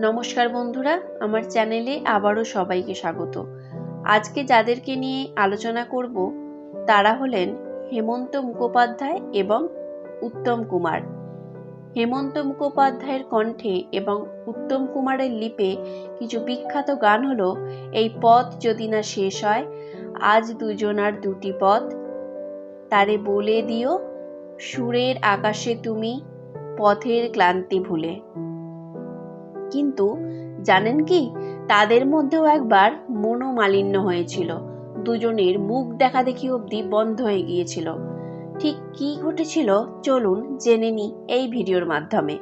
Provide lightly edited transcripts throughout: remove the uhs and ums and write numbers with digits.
নমস্কার বন্ধুরা, আমার চ্যানেলে আবারও সবাইকে স্বাগত। আজকে যাদেরকে নিয়ে আলোচনা করব তারা হলেন হেমন্ত মুখোপাধ্যায় এবং উত্তম কুমার। হেমন্ত মুখোপাধ্যায়ের কণ্ঠে এবং উত্তম কুমারের লিপে কিছু বিখ্যাত গান হলো এই পথ যদি না শেষ হয়, আজ দুজনার দুটি পথ, তারে বলে দিও, সুরের আকাশে তুমি, পথের ক্লান্তি ভুলে। কিন্তু জানেন কি, তাদের মধ্যেও একবার মনোমালিন্য হয়েছিল, দুজনের মুখ দেখা দেখি অবধি বন্ধ হয়ে গিয়েছিল। ঠিক কি ঘটেছিল চলুন জেনে নিই এই ভিডিওর মাধ্যমে।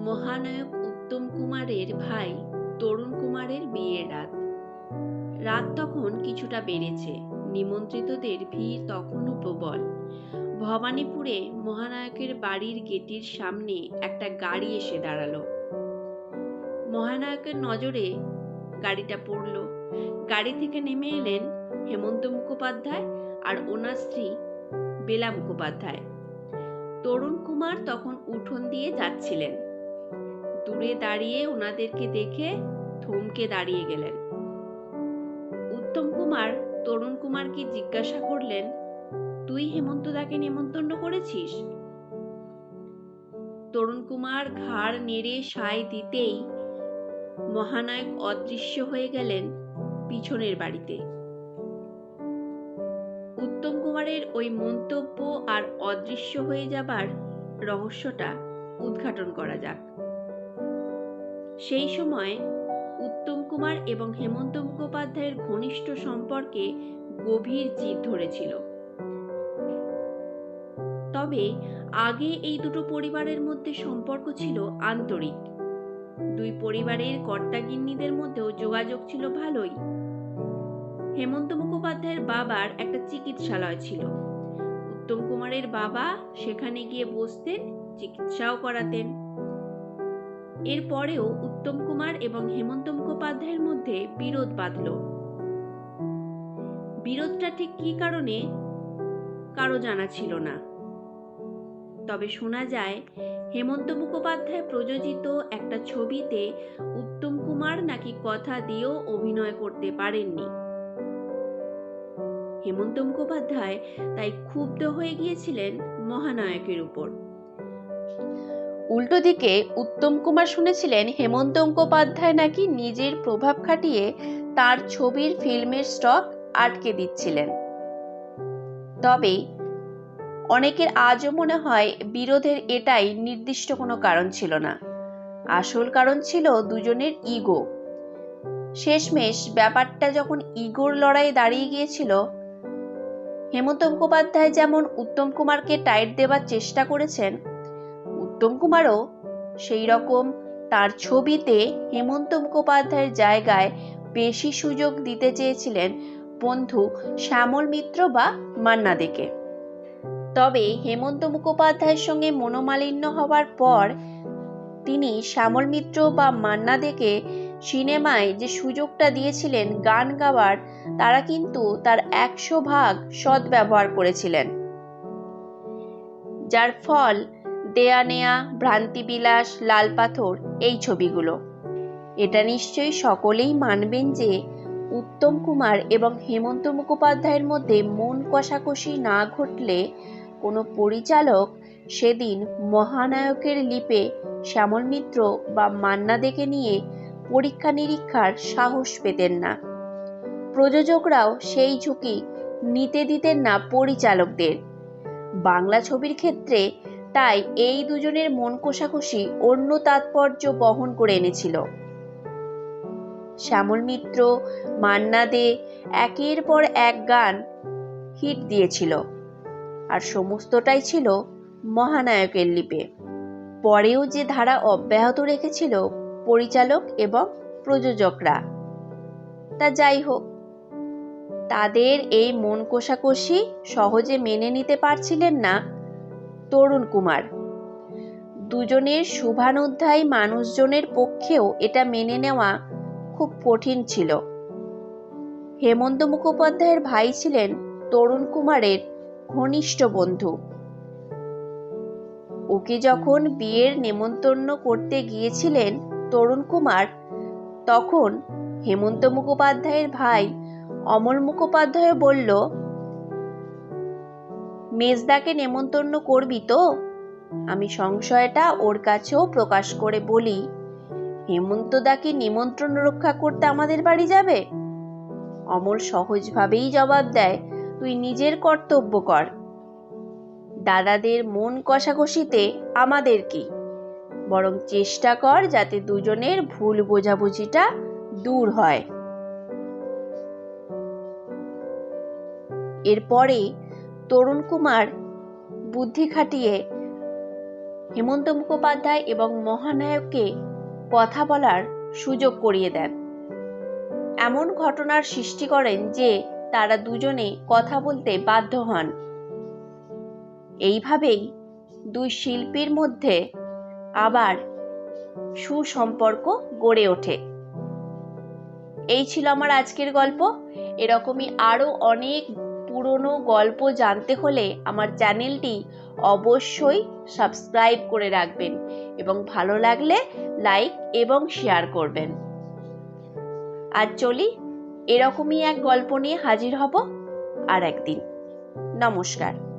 মহানায়ক উত্তম কুমারের ভাই তরুণ কুমারের বিয়ের রাত। রাত তখন কিছুটা বেড়েছে, নিমন্ত্রিতদের ভিড় তখনও প্রবল। ভবানীপুরে মহানায়কের বাড়ির গেটের সামনে একটা গাড়ি এসে দাঁড়ালো। মহানায়কের নজরে গাড়িটা পড়ল। গাড়ি থেকে নেমে এলেন হেমন্ত মুখোপাধ্যায় আর ওনার স্ত্রী বেলা মুখোপাধ্যায়। তরুণ কুমার তখন উঠোন দিয়ে যাচ্ছিলেন। দূরে দাঁড়িয়ে ওনাদেরকে দেখে থমকে দাঁড়িয়ে গেলেন। উত্তম কুমার তরুণ কুমারকে জিজ্ঞাসা করলেন, তুই হেমন্তদাকে নেমন্তন্ন করেছিস? তরুণ কুমার ঘাড় নেড়ে সায় দিতেই মহানায়ক অদৃশ্য হয়ে গেলেন পিছনের বাড়িতে। উত্তম কুমারের ওই মন্তব্য আর অদৃশ্য হয়ে যাবার রহস্যটা উদ্ঘাটন করা যাক। সেই সময় উত্তম কুমার এবং হেমন্ত মুখোপাধ্যায়ের ঘনিষ্ঠ সম্পর্কে গভীর জিদ ধরেছিল। তবে আগে এই দুটো পরিবারের মধ্যে সম্পর্ক ছিল আন্তরিক। দুই পরিবারের কর্তাগিন্নিদের মধ্যেও যোগাযোগ ছিল ভালোই। হেমন্ত মুখোপাধ্যায়ের বাবার একটা চিকিৎসালয় ছিল। উত্তম কুমারের বাবা সেখানে গিয়ে বসতেন, চিকিৎসাও করাতেন। এরপরেও উত্তম কুমার এবং হেমন্ত মুখোপাধ্যায়ের মধ্যে বিরোধ বাঁধল। বিরোধটা ঠিক কী কারণে কারো জানা ছিল না। তবে শোনা যায় হেমন্ত মুখোপাধ্যায় প্রযোজিত একটা ছবিতে উত্তম কুমার নাকি কথা দিয়েও অভিনয় করতে পারেননি। হেমন্ত মুখোপাধ্যায় তাই ক্ষুব্ধ হয়ে গিয়েছিলেন মহানায়কের উপর। উল্টো দিকে উত্তম কুমার শুনেছিলেন হেমন্ত মুখোপাধ্যায় নাকি নিজের প্রভাব খাটিয়ে তার ছবির ফিল্মের স্টক আটকে দিচ্ছিলেন। তবে অনেকের আজও মনে হয় বিরোধের এটাই নির্দিষ্ট কোনো কারণ ছিল না। আসল কারণ ছিল দুজনের ইগো। শেষমেশ ব্যাপারটা যখন ইগোর লড়াই দাঁড়িয়ে গিয়েছিল, হেমন্ত মুখোপাধ্যায় যেমন উত্তম কুমারকে টাইট দেবার চেষ্টা করেছেন, উত্তম কুমারও সেই রকম তার ছবিতে হেমন্ত মুখোপাধ্যায়ের জায়গায় বেশি সুযোগ দিতে চেয়েছিলেন বন্ধু শ্যামল মিত্র বা মান্না দেকে। তবে হেমন্ত মুখোপাধ্যায়ের সঙ্গে মনোমালিন্য হওয়ার পর তিনি শ্যামল মিত্র বা মান্না দেকে সিনেমায় যে সুযোগটা দিয়েছিলেন গান গাওয়ার, তারা কিন্তু তার 100% সদ্ব্যবহার করেছিলেন। যার ফল দেয়া নেয়া, ভ্রান্তিবিলাস, লাল পাথর এই ছবিগুলো। এটা নিশ্চয়ই সকলেই মানবেন যে উত্তম কুমার এবং হেমন্ত মুখোপাধ্যায়ের মধ্যে মন কষাকষি না ঘটলে কোনো পরিচালক সেদিন মহানায়কের লিপে শ্যামল মিত্র বা মান্না দেকে নিয়ে পরীক্ষা নিরীক্ষার সাহস পেতেন না। প্রযোজকরাও সেই ঝুঁকি নিতে দিতেন না পরিচালকদের। বাংলা ছবির ক্ষেত্রে তাই এই দুজনের মন কষাকষি অন্য তাৎপর্য বহন করে এনেছিল। শ্যামল মিত্র, মান্না দে একের পর এক গান হিট দিয়েছিল, আর সমস্তটাই ছিল মহানায়কের লিপে। পরেও যে ধারা অব্যাহত রেখেছিল পরিচালক এবং প্রযোজকরা, তা যাই হোক, তাদের এই মন কষাকষি সহজে মেনে নিতে পারছিলেন না তরুণ কুমার। দুজনের শুভানুধ্যায়ী মানুষজনের পক্ষেও এটা মেনে নেওয়া খুব কঠিন ছিল। হেমন্ত মুখোপাধ্যায়ের ভাই ছিলেন তরুণ কুমারের ঘনিষ্ঠ বন্ধু। ওকে যখন বিয়ের নেমন্তন্ন করতে গিয়েছিলেন তরুণ কুমার তখন হেমন্ত মুখোপাধ্যায়ের ভাই অমল মুখোপাধ্যায় বলল, মেজদাকে নেমন্তন্ন করবি তো? আমি সংশয়টা ওর কাছেও প্রকাশ করে বলি, হেমন্তদা কি নিমন্ত্রণ রক্ষা করতে আমাদের বাড়ি যাবে? অমল সহজভাবেই জবাব দেয়, তুই নিজের কর্তব্য কর, দাদাদের মন কষাকষিতে আমাদের কি, বরং চেষ্টা কর যাতে দুজনের ভুল বোঝাবুঝিটা দূর হয়। এরপরে তরুণ কুমার বুদ্ধি খাটিয়ে হেমন্ত মুখোপাধ্যায় এবং মহানায়ককে কথা বলার সুযোগ করিয়ে দেন। এমন ঘটনার সৃষ্টি করেন যে তারা দুজনে কথা বলতে বাধ্য হন। এইভাবেই দুই শিল্পীর মধ্যে আবার সুসম্পর্ক গড়ে ওঠে। এই ছিল আমার আজকের গল্প। এরকমই আরো অনেক পুরনো গল্প জানতে হলে আমার চ্যানেলটি অবশ্যই সাবস্ক্রাইব করে রাখবেন এবং ভালো লাগলে লাইক এবং শেয়ার করবেন। আজ চলি, এরকমই এক গল্প নিয়ে হাজির হব আর একদিন। নমস্কার।